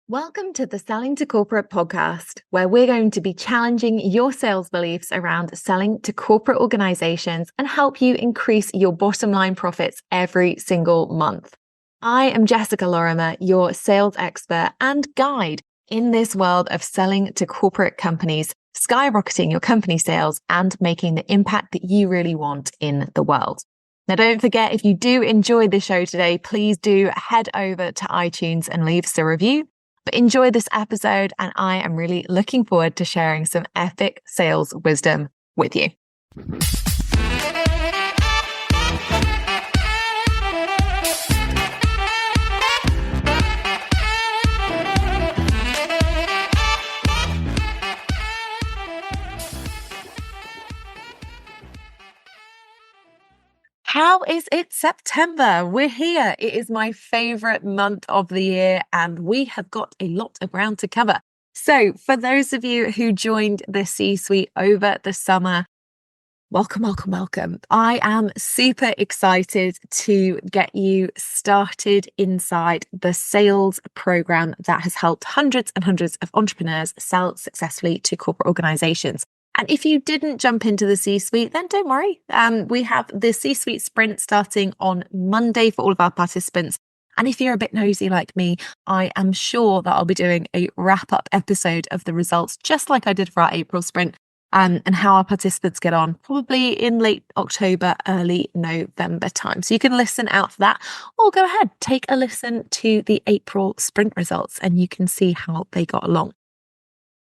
Welcome to the Selling to Corporate podcast, where we're going to be challenging your sales beliefs around selling to corporate organizations and help you increase your bottom line profits every single month. I am Jessica Lorimer, your sales expert and guide in this world of selling to corporate companies, skyrocketing your company sales and making the impact that you really want in the world. Now, don't forget, if you do enjoy the show today, please do head over to iTunes and leave us a review. But enjoy this episode, and I am really looking forward to sharing some epic sales wisdom with you. How is it September? We're here. It is my favorite month of the year, and we have got a lot of ground to cover. So for those of you who joined the C-suite over the summer, welcome, welcome, welcome. I am super excited to get you started inside the sales program that has helped hundreds and hundreds of entrepreneurs sell successfully to corporate organizations. And if you didn't jump into the C-suite, then don't worry. We have the C-suite sprint starting on Monday for all of our participants. And if you're a bit nosy like me, I am sure that I'll be doing a wrap-up episode of the results, just like I did for our April sprint, and how our participants get on, probably in late October, early November time. So you can listen out for that, or go ahead, take a listen to the April sprint results, and you can see how they got along.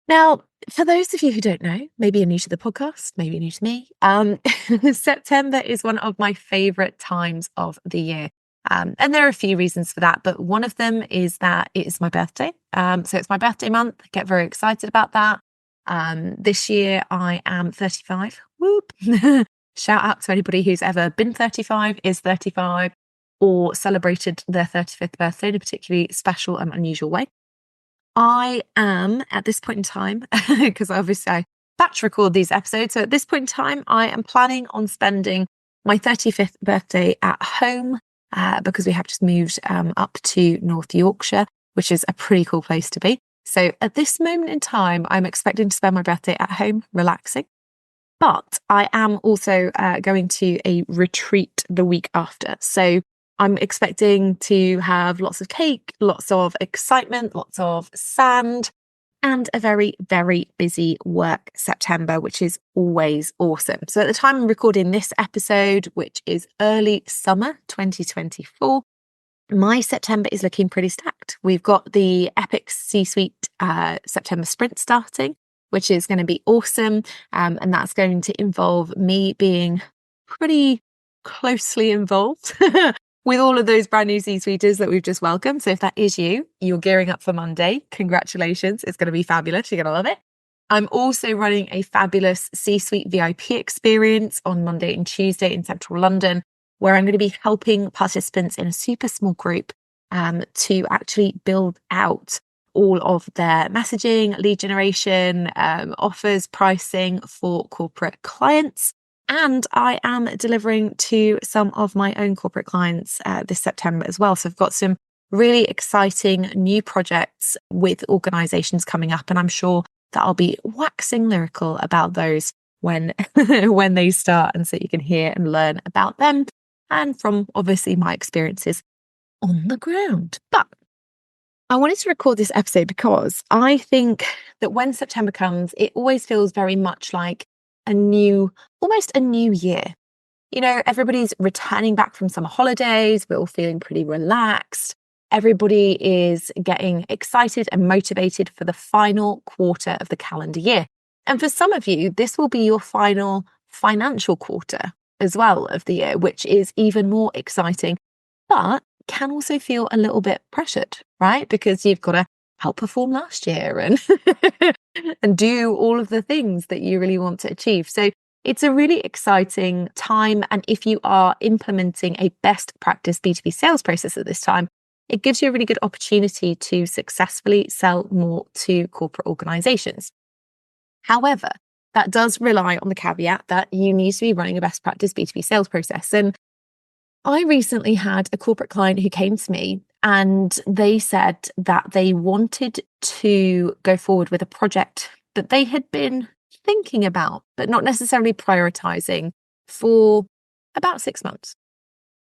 Now, for those of you who don't know, maybe you're new to the podcast, maybe you're new to me, September is one of my favorite times of the year. And there are a few reasons for that, but one of them is that it is my birthday. So it's my birthday month. I get very excited about that. This year I am 35. Whoop. Shout out to anybody who's ever been 35, is 35, or celebrated their 35th birthday in a particularly special and unusual way. I am at this point in time, because obviously I batch record these episodes. So at this point in time, I am planning on spending my 35th birthday at home because we have just moved up to North Yorkshire, which is a pretty cool place to be. So at this moment in time, I'm expecting to spend my birthday at home relaxing. But I am also going to a retreat the week after. So I'm expecting to have lots of cake, lots of excitement, lots of sand, and a very, very busy work September, which is always awesome. So at the time I'm recording this episode, which is early summer 2024, my September is looking pretty stacked. We've got the epic C-suite September sprint starting, which is going to be awesome. And that's going to involve me being pretty closely involved with all of those brand new C-suiters that we've just welcomed. So if that is you, you're gearing up for Monday. Congratulations. It's going to be fabulous. You're going to love it. I'm also running a fabulous C-suite VIP experience on Monday and Tuesday in central London, where I'm going to be helping participants in a super small group to actually build out all of their messaging, lead generation, offers, pricing for corporate clients. And I am delivering to some of my own corporate clients this September as well. So I've got some really exciting new projects with organizations coming up, and I'm sure that I'll be waxing lyrical about those when when they start, and so you can hear and learn about them and from obviously my experiences on the ground. But I wanted to record this episode because I think that when September comes, it always feels very much like almost a new year. You know, everybody's returning back from summer holidays. We're all feeling pretty relaxed. Everybody is getting excited and motivated for the final quarter of the calendar year. And for some of you, this will be your final financial quarter as well of the year, which is even more exciting, but can also feel a little bit pressured, right? Because you've got to outperform last year and and do all of the things that you really want to achieve. So it's a really exciting time. And if you are implementing a best practice B2B sales process at this time, it gives you a really good opportunity to successfully sell more to corporate organizations. However, that does rely on the caveat that you need to be running a best practice B2B sales process. And I recently had a corporate client who came to me And they said that they wanted to go forward with a project that they had been thinking about, but not necessarily prioritizing for about 6 months.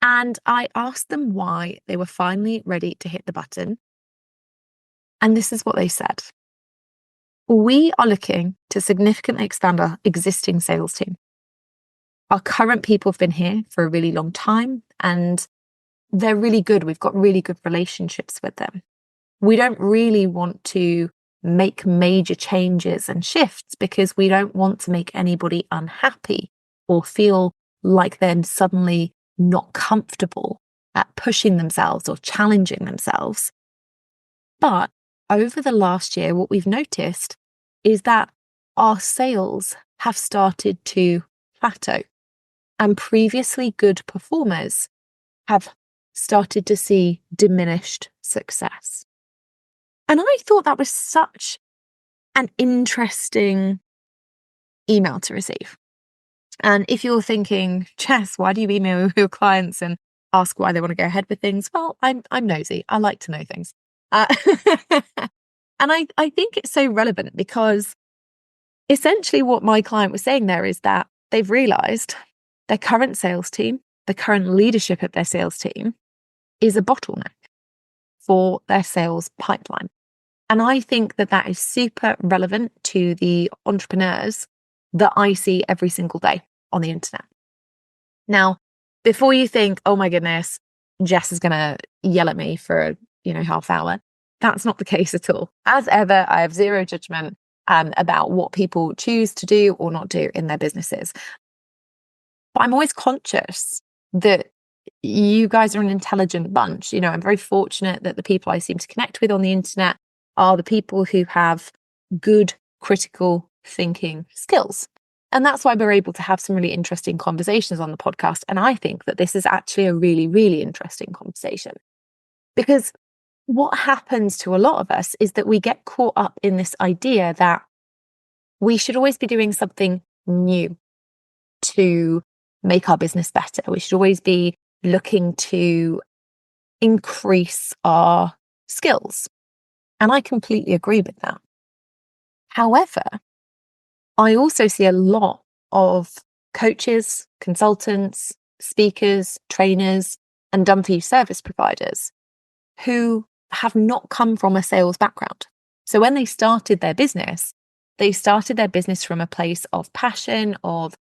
And I asked them why they were finally ready to hit the button. And this is what they said. We are looking to significantly expand our existing sales team. Our current people have been here for a really long time and they're really good. We've got really good relationships with them. We don't really want to make major changes and shifts because we don't want to make anybody unhappy or feel like they're suddenly not comfortable at pushing themselves or challenging themselves. But over the last year, what we've noticed is that our sales have started to plateau, and previously good performers have started to see diminished success. And I thought that was such an interesting email to receive. And if you're thinking, Jess, why do you email your clients and ask why they want to go ahead with things? Well, I'm nosy. I like to know things. And I think it's so relevant because essentially what my client was saying there is that they've realized their current sales team, the current leadership of their sales team is a bottleneck for their sales pipeline. And I think that that is super relevant to the entrepreneurs that I see every single day on the internet. Now, before you think, oh my goodness, Jess is going to yell at me for, half hour, that's not the case at all. As ever, I have zero judgment about what people choose to do or not do in their businesses. But I'm always conscious that you guys are an intelligent bunch. I'm very fortunate that the people I seem to connect with on the internet are the people who have good critical thinking skills. And that's why we're able to have some really interesting conversations on the podcast. And I think that this is actually a really, really interesting conversation. Because what happens to a lot of us is that we get caught up in this idea that we should always be doing something new to make our business better. We should always be looking to increase our skills. And I completely agree with that. However, I also see a lot of coaches, consultants, speakers, trainers, and done-for-you service providers who have not come from a sales background. So when they started their business from a place of passion, of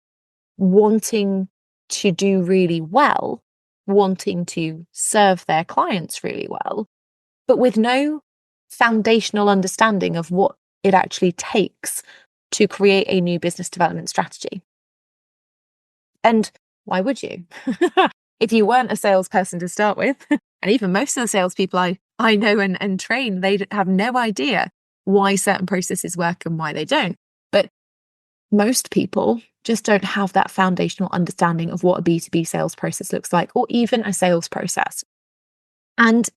wanting to do really well, wanting to serve their clients really well, but with no foundational understanding of what it actually takes to create a new business development strategy. And why would you? If you weren't a salesperson to start with, and even most of the salespeople I know and train, they have no idea why certain processes work and why they don't. But most people just don't have that foundational understanding of what a B2B sales process looks like, or even a sales process. And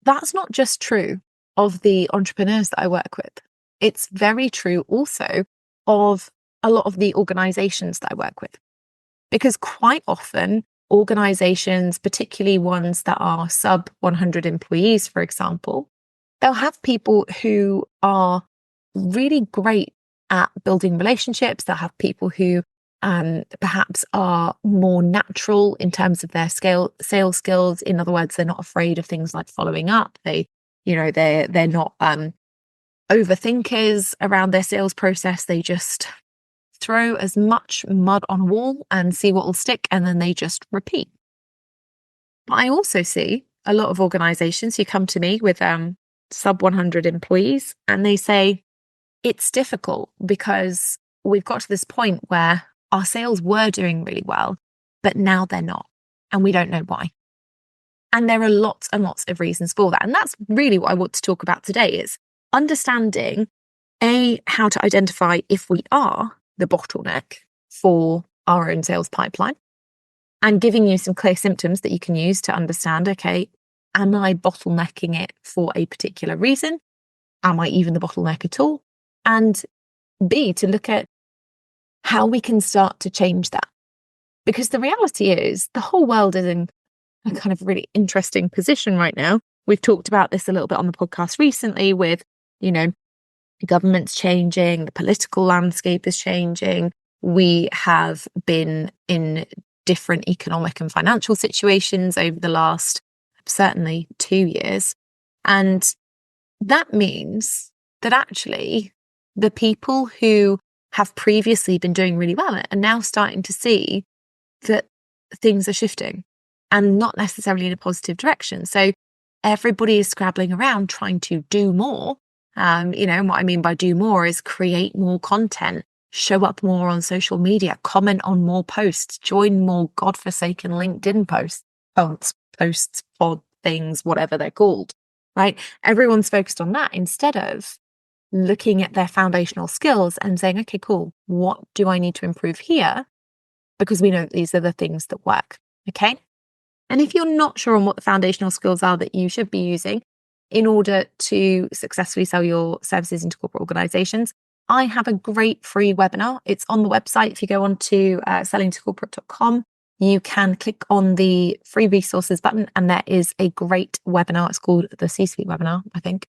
that's not just true of the entrepreneurs that I work with. It's very true also of a lot of the organizations that I work with. Because quite often, organizations, particularly ones that are sub 100 employees, for example, they'll have people who are really great at building relationships. They'll have people who perhaps are more natural in terms of their sales skills. In other words, they're not afraid of things like following up. They're not overthinkers around their sales process. They just throw as much mud on a wall and see what will stick, and then they just repeat. But I also see a lot of organizations who come to me with sub 100 employees, and they say it's difficult because we've got to this point where our sales were doing really well, but now they're not, and we don't know why. And there are lots and lots of reasons for that. And that's really what I want to talk about today, is understanding how to identify if we are the bottleneck for our own sales pipeline, and giving you some clear symptoms that you can use to understand, okay, am I bottlenecking it for a particular reason? Am I even the bottleneck at all? And B, to look at how we can start to change that. Because the reality is the whole world is in a kind of really interesting position right now we've talked about this a little bit on the podcast recently with, the government's changing, the political landscape is changing. We have been in different economic and financial situations over the last, certainly 2 years. And that means that actually the people who have previously been doing really well are now starting to see that things are shifting and not necessarily in a positive direction. So everybody is scrabbling around trying to do more. And what I mean by do more is create more content, show up more on social media, comment on more posts, join more godforsaken LinkedIn posts, pod things, whatever they're called, right? Everyone's focused on that instead of looking at their foundational skills and saying, okay, cool, what do I need to improve here? Because we know that these are the things that work, okay? And if you're not sure on what the foundational skills are that you should be using in order to successfully sell your services into corporate organizations, I have a great free webinar. It's on the website. If you go on to sellingtocorporate.com, you can click on the free resources button, and there is a great webinar. It's called the C-Suite webinar, I think.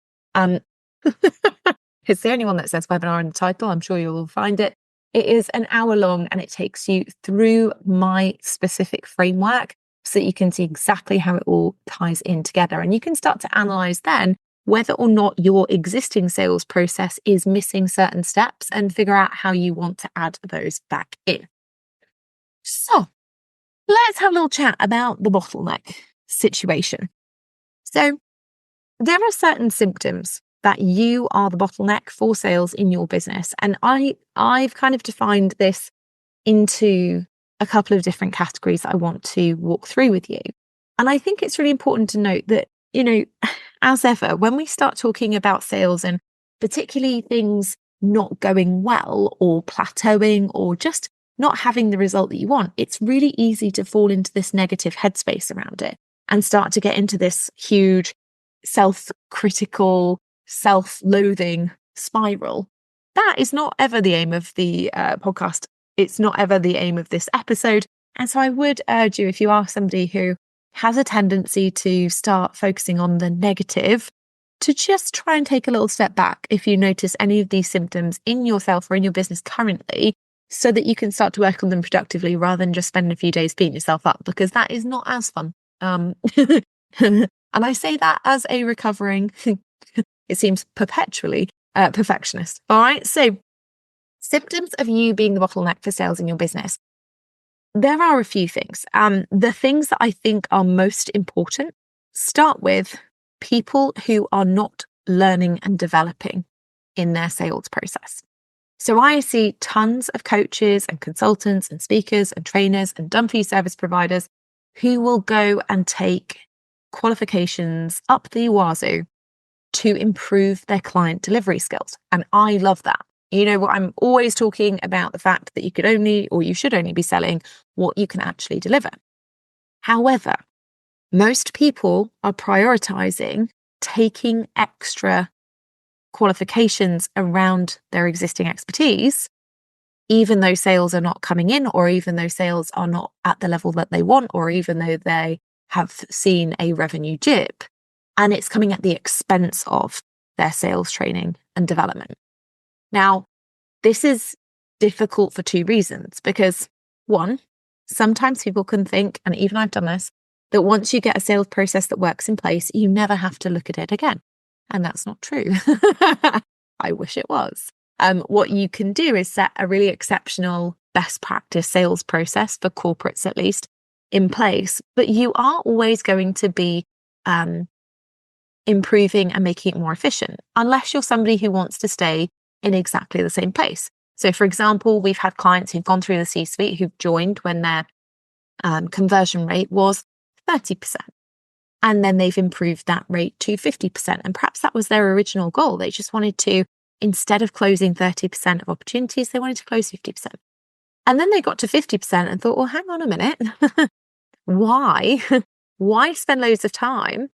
It's the only one that says webinar in the title. I'm sure you'll find it. It is an hour long, and it takes you through my specific framework so that you can see exactly how it all ties in together. And you can start to analyze then whether or not your existing sales process is missing certain steps and figure out how you want to add those back in. So let's have a little chat about the bottleneck situation. So there are certain symptoms that you are the bottleneck for sales in your business. And I've kind of defined this into a couple of different categories that I want to walk through with you. And I think it's really important to note that, as ever, when we start talking about sales and particularly things not going well or plateauing or just not having the result that you want, it's really easy to fall into this negative headspace around it and start to get into this huge self-critical, self-loathing spiral. That is not ever the aim of the podcast. It's not ever the aim of this episode. And so I would urge you, if you are somebody who has a tendency to start focusing on the negative, to just try and take a little step back if you notice any of these symptoms in yourself or in your business currently, so that you can start to work on them productively rather than just spending a few days beating yourself up, because that is not as fun. And I say that as a recovering, it seems perpetually perfectionist. All right. So symptoms of you being the bottleneck for sales in your business. There are a few things. The things that I think are most important start with people who are not learning and developing in their sales process. So I see tons of coaches and consultants and speakers and trainers and done-for-you service providers who will go and take qualifications up the wazoo to improve their client delivery skills. And I love that. I'm always talking about the fact that you could only, or you should only be selling what you can actually deliver. However, most people are prioritizing taking extra qualifications around their existing expertise, even though sales are not coming in, or even though sales are not at the level that they want, or even though they have seen a revenue dip, and it's coming at the expense of their sales training and development. Now, this is difficult for two reasons, because one, sometimes people can think, and even I've done this, that once you get a sales process that works in place, you never have to look at it again. And that's not true. I wish it was. What you can do is set a really exceptional best practice sales process for corporates, at least, in place. But you are always going to be improving and making it more efficient, unless you're somebody who wants to stay in exactly the same place. So, for example, we've had clients who've gone through the C-suite who've joined when their conversion rate was 30%. And then they've improved that rate to 50%. And perhaps that was their original goal. They just wanted to, instead of closing 30% of opportunities, they wanted to close 50%. And then they got to 50% and thought, well, hang on a minute. Why? Why spend loads of time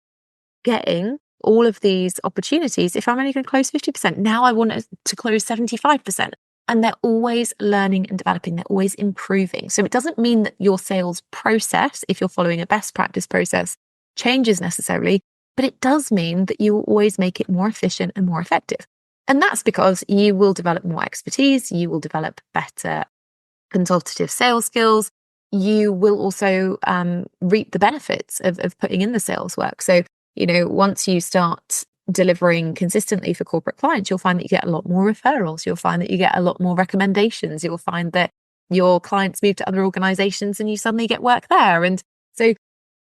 getting all of these opportunities if I'm only going to close 50%? Now I want to close 75%. And they're always learning and developing. They're always improving. So it doesn't mean that your sales process, if you're following a best practice process, changes necessarily, but it does mean that you will always make it more efficient and more effective. And that's because you will develop more expertise, you will develop better consultative sales skills. You will also reap the benefits of putting in the sales work. So, once you start delivering consistently for corporate clients, you'll find that you get a lot more referrals. You'll find that you get a lot more recommendations. You'll find that your clients move to other organizations and you suddenly get work there. And so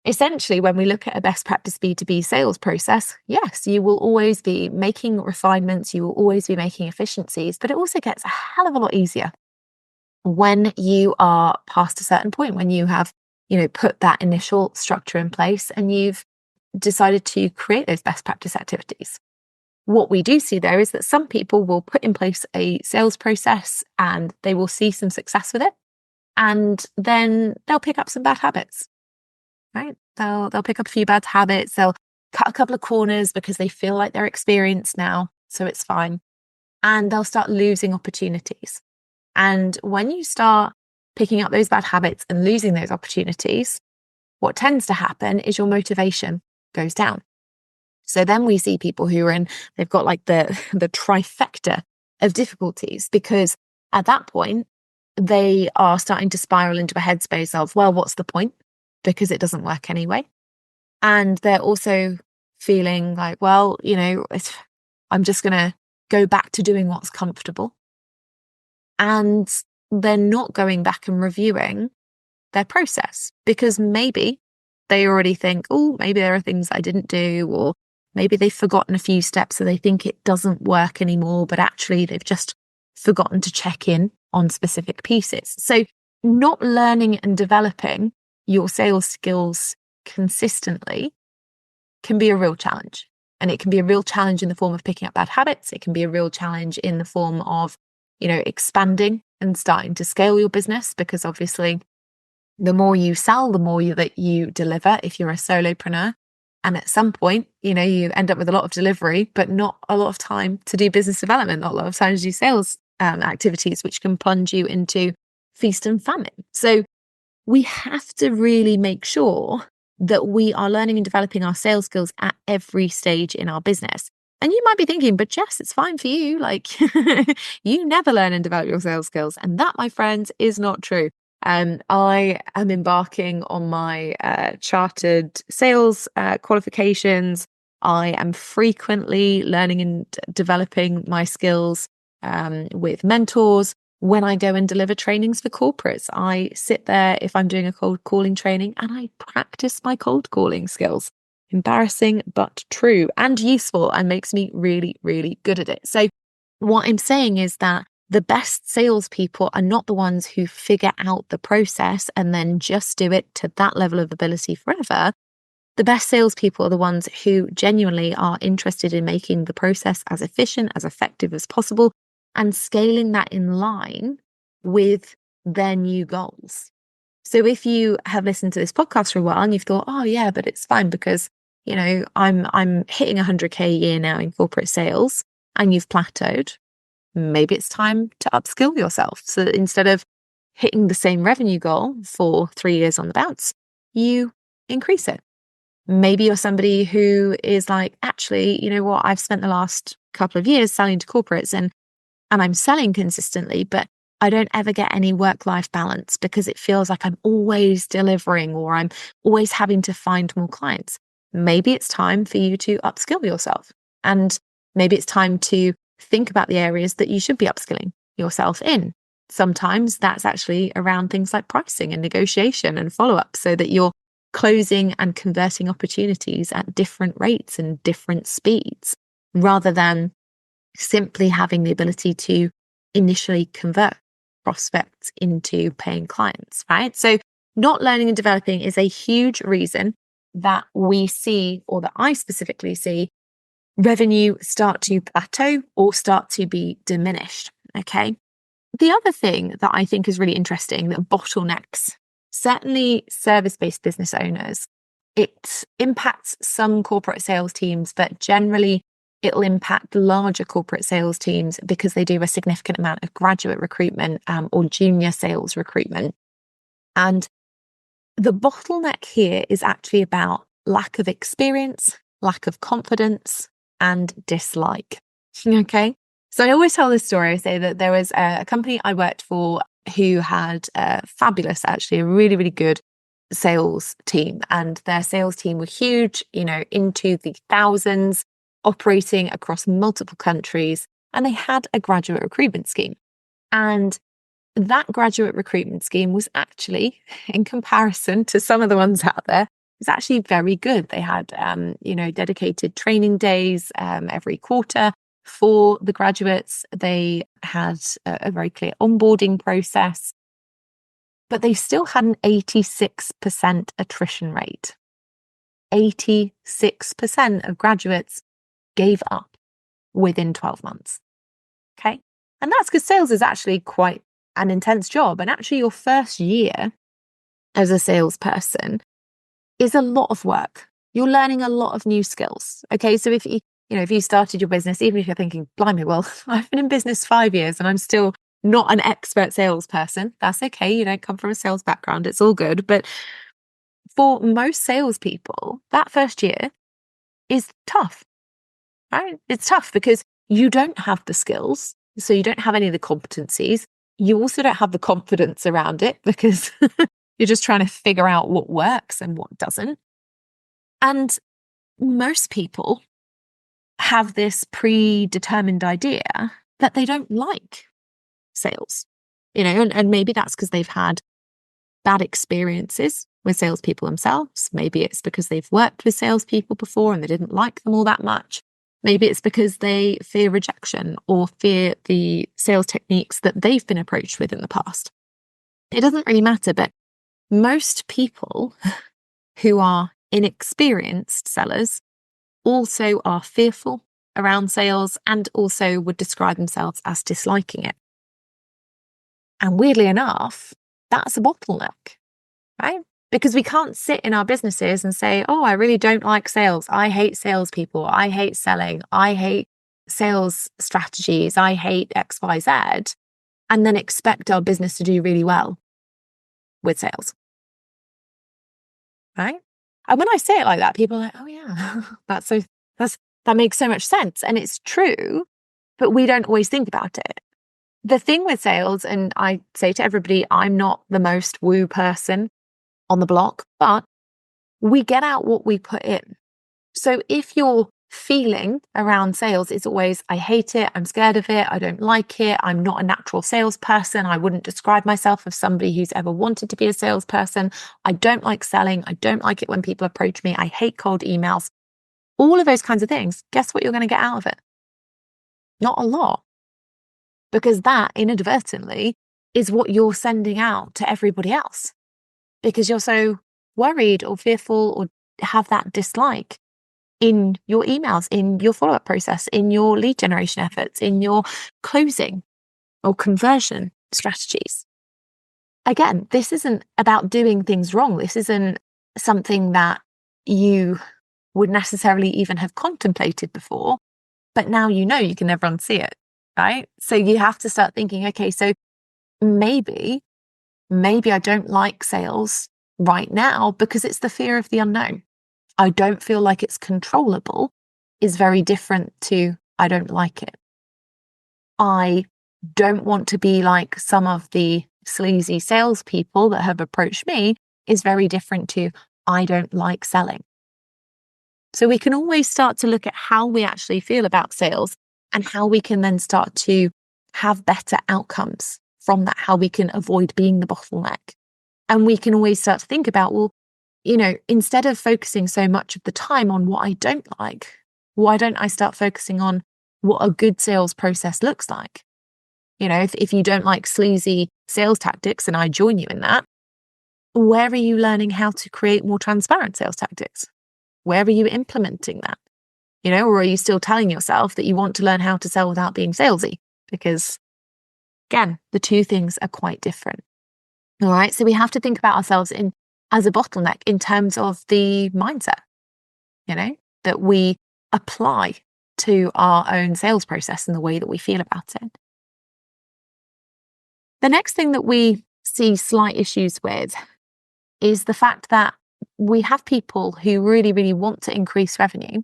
essentially, when we look at a best practice B2B sales process, yes, you will always be making refinements. You will always be making efficiencies, but it also gets a hell of a lot easier when you are past a certain point, when you have, put that initial structure in place and you've decided to create those best practice activities. What we do see there is that some people will put in place a sales process and they will see some success with it. And then they'll pick up some bad habits, right? They'll pick up a few bad habits. They'll cut a couple of corners because they feel like they're experienced now. So it's fine. And they'll start losing opportunities. And when you start picking up those bad habits and losing those opportunities, what tends to happen is your motivation goes down. So then we see people they've got like the trifecta of difficulties, because at that point, they are starting to spiral into a headspace of, well, what's the point? Because it doesn't work anyway. And they're also feeling like, well, I'm just going to go back to doing what's comfortable. And they're not going back and reviewing their process, because maybe they already think, oh, maybe there are things I didn't do, or maybe they've forgotten a few steps so they think it doesn't work anymore, but actually they've just forgotten to check in on specific pieces. So not learning and developing your sales skills consistently can be a real challenge. And it can be a real challenge in the form of picking up bad habits. It can be a real challenge in the form of, expanding and starting to scale your business, because obviously the more you sell, the more that you deliver if you're a solopreneur. And at some point, you end up with a lot of delivery, but not a lot of time to do business development, not a lot of time to do sales activities, which can plunge you into feast and famine. So we have to really make sure that we are learning and developing our sales skills at every stage in our business. And you might be thinking, but Jess, it's fine for you. Like, you never learn and develop your sales skills. And that, my friends, is not true. I am embarking on my chartered sales qualifications. I am frequently learning and developing my skills with mentors. When I go and deliver trainings for corporates, I sit there if I'm doing a cold calling training and I practice my cold calling skills. Embarrassing, but true and useful, and makes me really, really good at it. So what I'm saying is that the best salespeople are not the ones who figure out the process and then just do it to that level of ability forever. The best salespeople are the ones who genuinely are interested in making the process as efficient, as effective as possible, and scaling that in line with their new goals. So if you have listened to this podcast for a while and you've thought, oh yeah, but it's fine because, I'm hitting 100K a year now in corporate sales, and you've plateaued, maybe it's time to upskill yourself. So that instead of hitting the same revenue goal for 3 years on the bounce, you increase it. Maybe you're somebody who is like, actually, you know what, I've spent the last couple of years selling to corporates and I'm selling consistently, but I don't ever get any work-life balance because it feels like I'm always delivering or I'm always having to find more clients. Maybe it's time for you to upskill yourself. And maybe it's time to think about the areas that you should be upskilling yourself in. Sometimes that's actually around things like pricing and negotiation and follow-up, so that you're closing and converting opportunities at different rates and different speeds, rather than simply having the ability to initially convert prospects into paying clients, right? So not learning and developing is a huge reason that we see, or that I specifically see, revenue start to plateau or start to be diminished. Okay. The other thing that I think is really interesting, that bottlenecks, certainly service-based business owners, it impacts some corporate sales teams, but generally it'll impact larger corporate sales teams because they do a significant amount of graduate recruitment or junior sales recruitment. And the bottleneck here is actually about lack of experience lack of confidence, and dislike. Okay. So I always tell this story. I say that there was a company I worked for who had a fabulous, actually, a really, really good sales team. And their sales team were huge, into the thousands, operating across multiple countries. And they had a graduate recruitment scheme. And that graduate recruitment scheme was actually, in comparison to some of the ones out there, was actually very good. They had, dedicated training days every quarter for the graduates. They had a very clear onboarding process, but they still had an 86% attrition rate. 86% of graduates gave up within 12 months. Okay. And that's because sales is actually quite an intense job. And actually, your first year as a salesperson is a lot of work. You're learning a lot of new skills. Okay. So if you started your business, even if you're thinking, blimey, well, I've been in business 5 years and I'm still not an expert salesperson, that's okay. You don't come from a sales background. It's all good. But for most salespeople, that first year is tough, right? It's tough because you don't have the skills. So you don't have any of the competencies. You also don't have the confidence around it because you're just trying to figure out what works and what doesn't. And most people have this predetermined idea that they don't like sales, and maybe that's because they've had bad experiences with salespeople themselves. Maybe it's because they've worked with salespeople before and they didn't like them all that much. Maybe it's because they fear rejection or fear the sales techniques that they've been approached with in the past. It doesn't really matter, but most people who are inexperienced sellers also are fearful around sales and also would describe themselves as disliking it. And weirdly enough, that's a bottleneck, right? Because we can't sit in our businesses and say, oh, I really don't like sales. I hate salespeople. I hate selling. I hate sales strategies. I hate X, Y, Z, and then expect our business to do really well with sales, right? And when I say it like that, people are like, oh yeah, that makes so much sense. And it's true, but we don't always think about it. The thing with sales, and I say to everybody, I'm not the most woo person on the block, but we get out what we put in. So if your feeling around sales is always, I hate it, I'm scared of it, I don't like it, I'm not a natural salesperson, I wouldn't describe myself as somebody who's ever wanted to be a salesperson, I don't like selling, I don't like it when people approach me, I hate cold emails, all of those kinds of things, guess what you're going to get out of it? Not a lot. Because that inadvertently is what you're sending out to everybody else. Because you're so worried or fearful or have that dislike in your emails, in your follow-up process, in your lead generation efforts, in your closing or conversion strategies. Again, this isn't about doing things wrong. This isn't something that you would necessarily even have contemplated before, but now you can never unsee it, right? So you have to start thinking, okay, so maybe I don't like sales right now because it's the fear of the unknown. I don't feel like it's controllable is very different to I don't like it. I don't want to be like some of the sleazy salespeople that have approached me is very different to I don't like selling. So we can always start to look at how we actually feel about sales and how we can then start to have better outcomes from that, how we can avoid being the bottleneck. And we can always start to think about, well, instead of focusing so much of the time on what I don't like, why don't I start focusing on what a good sales process looks like? If you don't like sleazy sales tactics and I join you in that, where are you learning how to create more transparent sales tactics? Where are you implementing that? Or are you still telling yourself that you want to learn how to sell without being salesy? Because again, the two things are quite different. All right. So we have to think about ourselves as a bottleneck in terms of the mindset, that we apply to our own sales process and the way that we feel about it. The next thing that we see slight issues with is the fact that we have people who really, really want to increase revenue,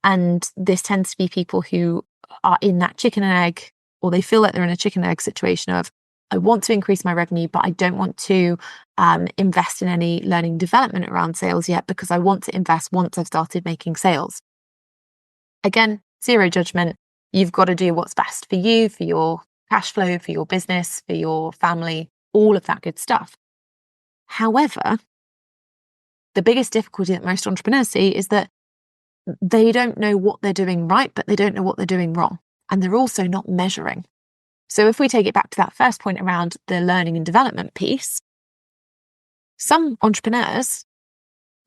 And this tends to be people who are in that chicken and egg, or they feel like they're in a chicken and egg situation of, I want to increase my revenue, but I don't want to invest in any learning development around sales yet because I want to invest once I've started making sales. Again, zero judgment. You've got to do what's best for you, for your cash flow, for your business, for your family, all of that good stuff. However, the biggest difficulty that most entrepreneurs see is that they don't know what they're doing right, but they don't know what they're doing wrong. And they're also not measuring. So if we take it back to that first point around the learning and development piece, some entrepreneurs,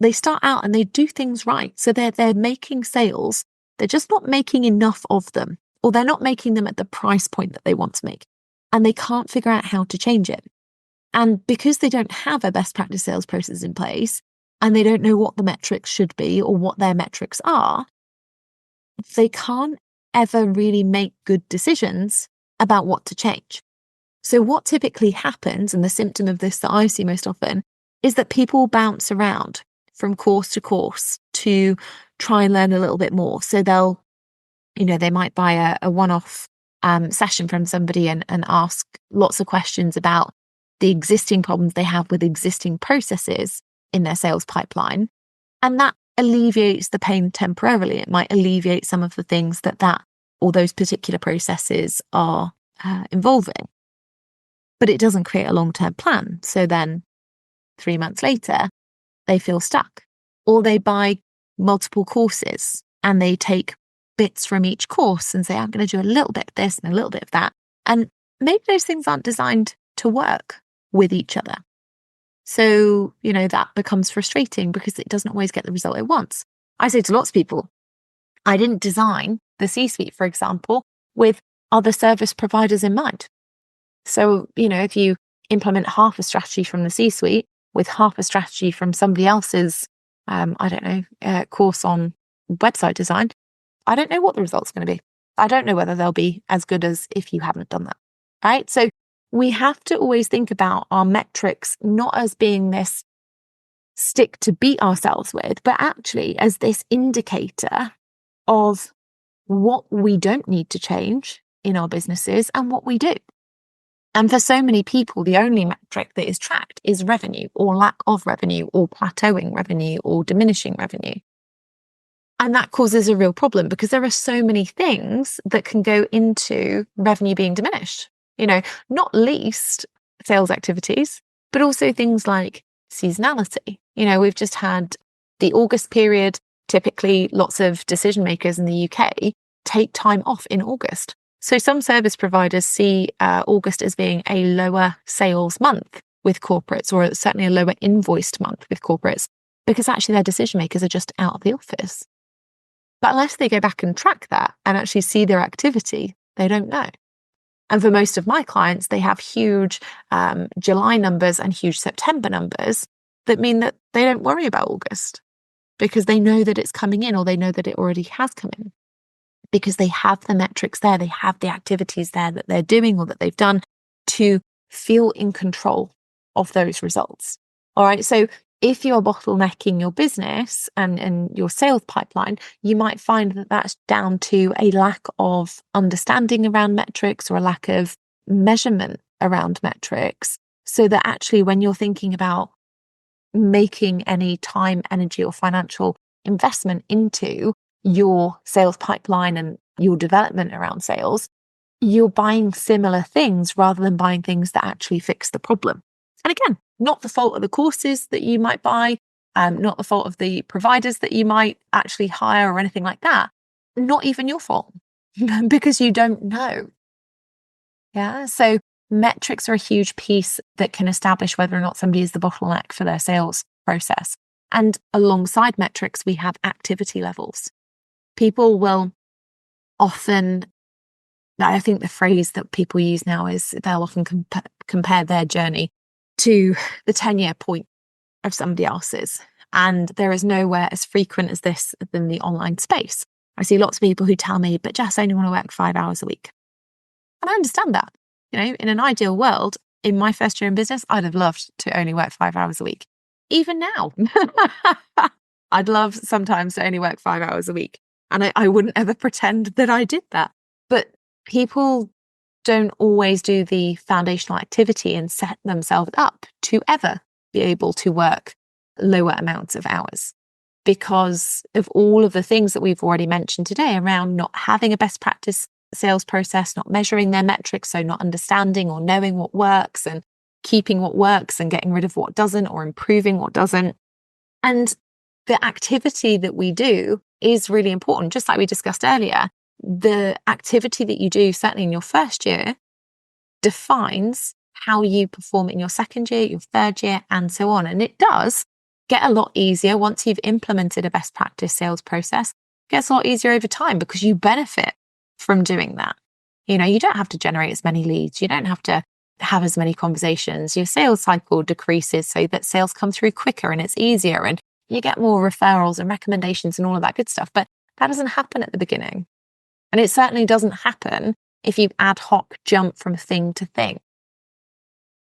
they start out and they do things right. So they're making sales. They're just not making enough of them, or they're not making them at the price point that they want to make. And they can't figure out how to change it. And because they don't have a best practice sales process in place, and they don't know what the metrics should be or what their metrics are, they can't ever really make good decisions about what to change. So what typically happens, and the symptom of this that I see most often, is that people bounce around from course to course to try and learn a little bit more. So they'll, they might buy a one-off session from somebody and ask lots of questions about the existing problems they have with existing processes in their sales pipeline. And that alleviates the pain temporarily. It might alleviate some of the things that or those particular processes are involving. But it doesn't create a long-term plan. So then 3 months later, they feel stuck. Or they buy multiple courses and they take bits from each course and say, I'm going to do a little bit of this and a little bit of that. And maybe those things aren't designed to work with each other. So, that becomes frustrating because it doesn't always get the result it wants. I say to lots of people, I didn't design the C-suite, for example, with other service providers in mind. So, if you implement half a strategy from the C-suite with half a strategy from somebody else's, course on website design, I don't know what the result's going to be. I don't know whether they'll be as good as if you haven't done that, right? So we have to always think about our metrics not as being this stick to beat ourselves with, but actually as this indicator of what we don't need to change in our businesses and what we do. And for so many people, the only metric that is tracked is revenue or lack of revenue or plateauing revenue or diminishing revenue. And that causes a real problem because there are so many things that can go into revenue being diminished, not least sales activities, but also things like seasonality. We've just had the August period. Typically, lots of decision makers in the UK take time off in August. So some service providers see August as being a lower sales month with corporates, or certainly a lower invoiced month with corporates, because actually their decision makers are just out of the office. But unless they go back and track that and actually see their activity, they don't know. And for most of my clients, they have huge July numbers and huge September numbers that mean that they don't worry about August because they know that it's coming in, or they know that it already has come in, because they have the metrics there, they have the activities there that they're doing or that they've done to feel in control of those results. All right. So if you're bottlenecking your business and your sales pipeline, you might find that that's down to a lack of understanding around metrics or a lack of measurement around metrics. So that actually when you're thinking about making any time, energy, or financial investment into your sales pipeline and your development around sales, you're buying similar things rather than buying things that actually fix the problem. And again, not the fault of the courses that you might buy, not the fault of the providers that you might actually hire or anything like that. Not even your fault because you don't know. Yeah. So metrics are a huge piece that can establish whether or not somebody is the bottleneck for their sales process. And alongside metrics, we have activity levels. People will often, I think the phrase that people use now is they'll often compare their journey to the 10-year point of somebody else's. And there is nowhere as frequent as this in the online space. I see lots of people who tell me, but Jess, I only want to work 5 hours a week. And I understand that. In an ideal world, in my first year in business, I'd have loved to only work 5 hours a week. Even now, I'd love sometimes to only work 5 hours a week. And I wouldn't ever pretend that I did that. But people don't always do the foundational activity and set themselves up to ever be able to work lower amounts of hours because of all of the things that we've already mentioned today around not having a best practice sales process, not measuring their metrics, so not understanding or knowing what works and keeping what works and getting rid of what doesn't or improving what doesn't. And the activity that we do is really important. Just like we discussed earlier, the activity that you do, certainly in your first year, defines how you perform in your second year, your third year, and so on. And it does get a lot easier once you've implemented a best practice sales process. It gets a lot easier over time because you benefit from doing that. You don't have to generate as many leads. You don't have to have as many conversations. Your sales cycle decreases so that sales come through quicker and it's easier and you get more referrals and recommendations and all of that good stuff. But that doesn't happen at the beginning. And it certainly doesn't happen if you ad hoc jump from thing to thing.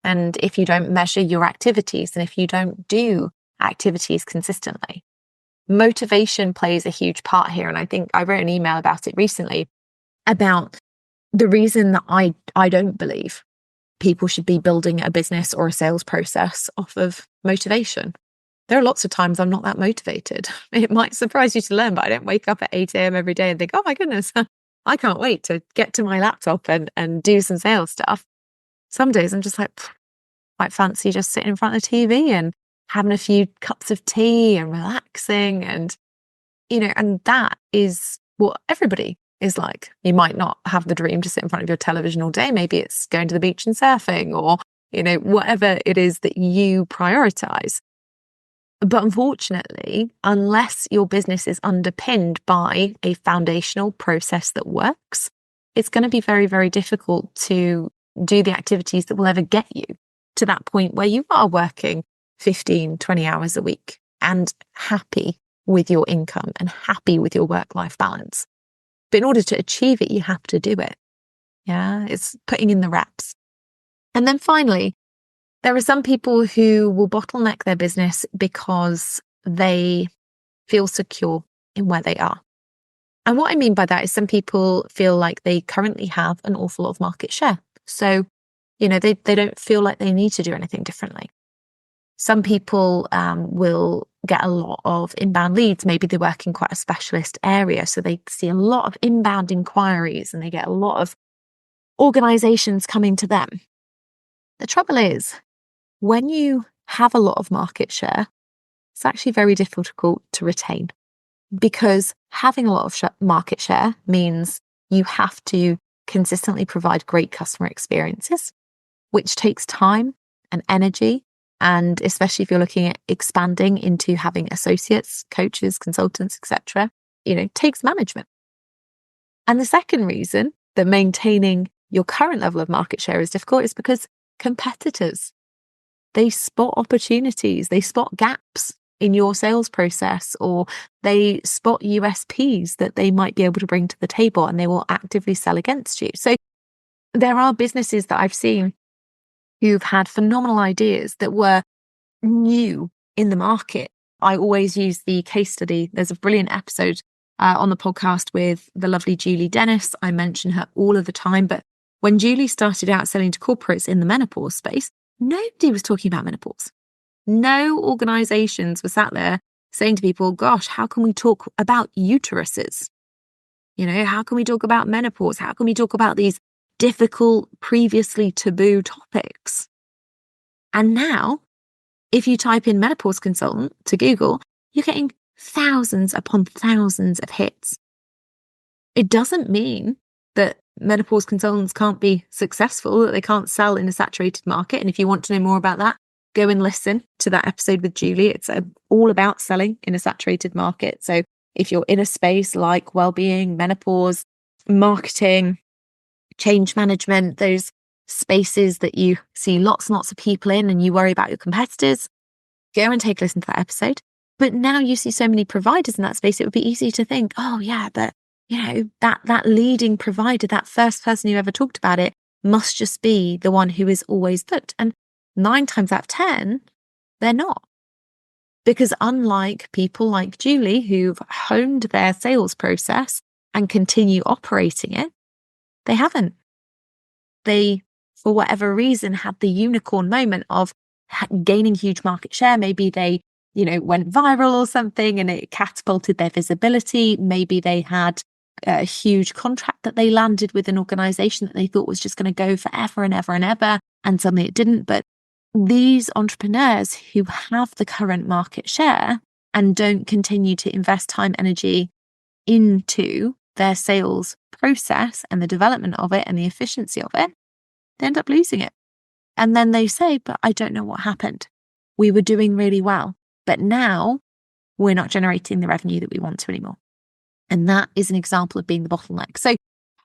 And if you don't measure your activities and if you don't do activities consistently. Motivation plays a huge part here. And I think I wrote an email about it recently about the reason that I don't believe people should be building a business or a sales process off of motivation. There are lots of times I'm not that motivated. It might surprise you to learn, but I don't wake up at 8 a.m. every day and think, oh my goodness, I can't wait to get to my laptop and do some sales stuff. Some days I'm just like, quite fancy just sitting in front of the TV and having a few cups of tea and relaxing. And, and that is what everybody is like. You might not have the dream to sit in front of your television all day. Maybe it's going to the beach and surfing or, whatever it is that you prioritize. But unfortunately, unless your business is underpinned by a foundational process that works, it's going to be very, very difficult to do the activities that will ever get you to that point where you are working 15, 20 hours a week and happy with your income and happy with your work-life balance. But in order to achieve it, you have to do it. Yeah, it's putting in the reps. And then finally, there are some people who will bottleneck their business because they feel secure in where they are. And what I mean by that is some people feel like they currently have an awful lot of market share. So, they don't feel like they need to do anything differently. Some people will get a lot of inbound leads. Maybe they work in quite a specialist area. So they see a lot of inbound inquiries and they get a lot of organizations coming to them. The trouble is, when you have a lot of market share, it's actually very difficult to retain because having a lot of market share means you have to consistently provide great customer experiences, which takes time and energy. And especially if you're looking at expanding into having associates, coaches, consultants, etc., takes management. And the second reason that maintaining your current level of market share is difficult is because competitors, they spot opportunities, they spot gaps in your sales process, or they spot USPs that they might be able to bring to the table and they will actively sell against you. So there are businesses that I've seen who've had phenomenal ideas that were new in the market. I always use the case study. There's a brilliant episode on the podcast with the lovely Julie Dennis. I mention her all of the time, but when Julie started out selling to corporates in the menopause space, nobody was talking about menopause. No organizations were sat there saying to people, gosh, how can we talk about uteruses? How can we talk about menopause? How can we talk about these difficult, previously taboo topics? And now, if you type in menopause consultant to Google, you're getting thousands upon thousands of hits. It doesn't mean that menopause consultants can't be successful, that they can't sell in a saturated market. And if you want to know more about that, go and listen to that episode with Julie. It's all about selling in a saturated market. So if you're in a space like well-being, menopause, marketing, change management, those spaces that you see lots and lots of people in and you worry about your competitors, go and take a listen to that episode. But now you see so many providers in that space, it would be easy to think, oh yeah, but that leading provider, that first person who ever talked about it must just be the one who is always booked. And 9 times out of 10, they're not. Because unlike people like Julie who've honed their sales process and continue operating it, they haven't. They, for whatever reason, had the unicorn moment of gaining huge market share. Maybe they, went viral or something and it catapulted their visibility. Maybe they had a huge contract that they landed with an organization that they thought was just going to go forever and ever and ever. And suddenly it didn't. But these entrepreneurs who have the current market share and don't continue to invest time, energy into their sales process and the development of it and the efficiency of it, they end up losing it. And then they say, but I don't know what happened. We were doing really well, but now we're not generating the revenue that we want to anymore. And that is an example of being the bottleneck. So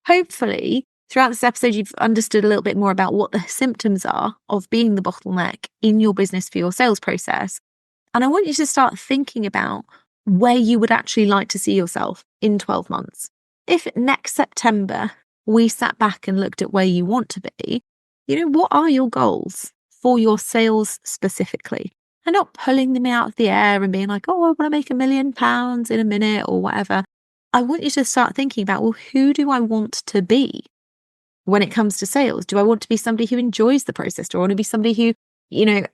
hopefully throughout this episode, you've understood a little bit more about what the symptoms are of being the bottleneck in your business for your sales process. And I want you to start thinking about where you would actually like to see yourself in 12 months. If next September we sat back and looked at where you want to be, what are your goals for your sales specifically? And not pulling them out of the air and being like, oh, I want to make £1 million in a minute or whatever. I want you to start thinking about, well, who do I want to be when it comes to sales? Do I want to be somebody who enjoys the process? Do I want to be somebody who,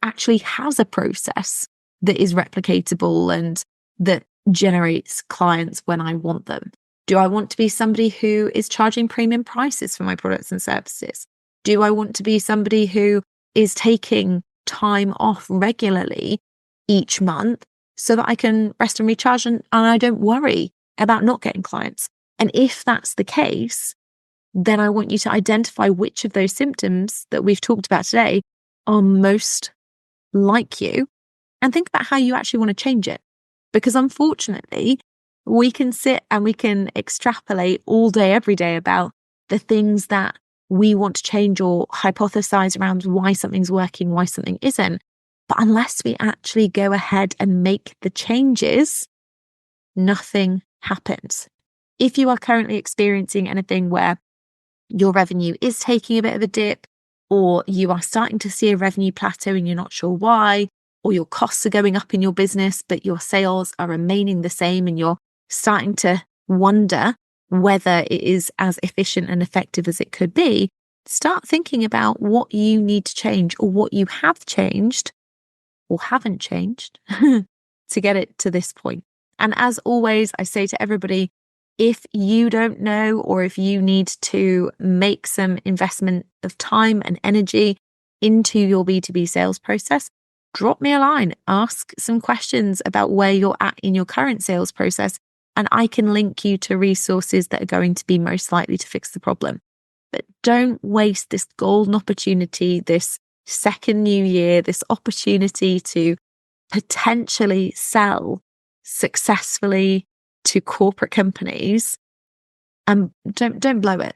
actually has a process that is replicatable and that generates clients when I want them? Do I want to be somebody who is charging premium prices for my products and services? Do I want to be somebody who is taking time off regularly each month so that I can rest and recharge and I don't worry about not getting clients? And if that's the case, then I want you to identify which of those symptoms that we've talked about today are most like you and think about how you actually want to change it. Because unfortunately, we can sit and we can extrapolate all day, every day about the things that we want to change or hypothesize around why something's working, why something isn't. But unless we actually go ahead and make the changes, nothing happens. If you are currently experiencing anything where your revenue is taking a bit of a dip, or you are starting to see a revenue plateau and you're not sure why, or your costs are going up in your business, but your sales are remaining the same and you're starting to wonder whether it is as efficient and effective as it could be, start thinking about what you need to change or what you have changed or haven't changed to get it to this point. And as always, I say to everybody, if you don't know, or if you need to make some investment of time and energy into your B2B sales process, drop me a line, ask some questions about where you're at in your current sales process, and I can link you to resources that are going to be most likely to fix the problem. But don't waste this golden opportunity, this second new year, this opportunity to potentially sell successfully to corporate companies, and don't blow it,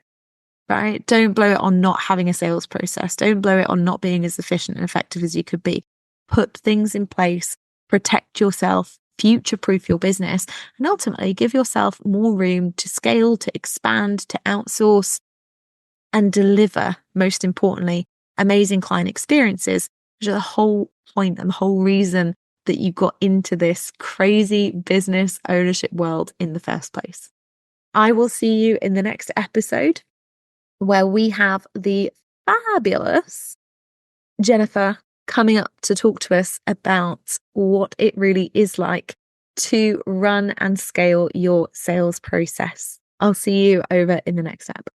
right? Don't blow it on not having a sales process. Don't blow it on not being as efficient and effective as you could be. Put things in place, protect yourself, future-proof your business, and ultimately give yourself more room to scale, to expand, to outsource, and deliver, most importantly, amazing client experiences, which are the whole point and the whole reason that you got into this crazy business ownership world in the first place. I will see you in the next episode where we have the fabulous Jennifer coming up to talk to us about what it really is like to run and scale your sales process. I'll see you over in the next step.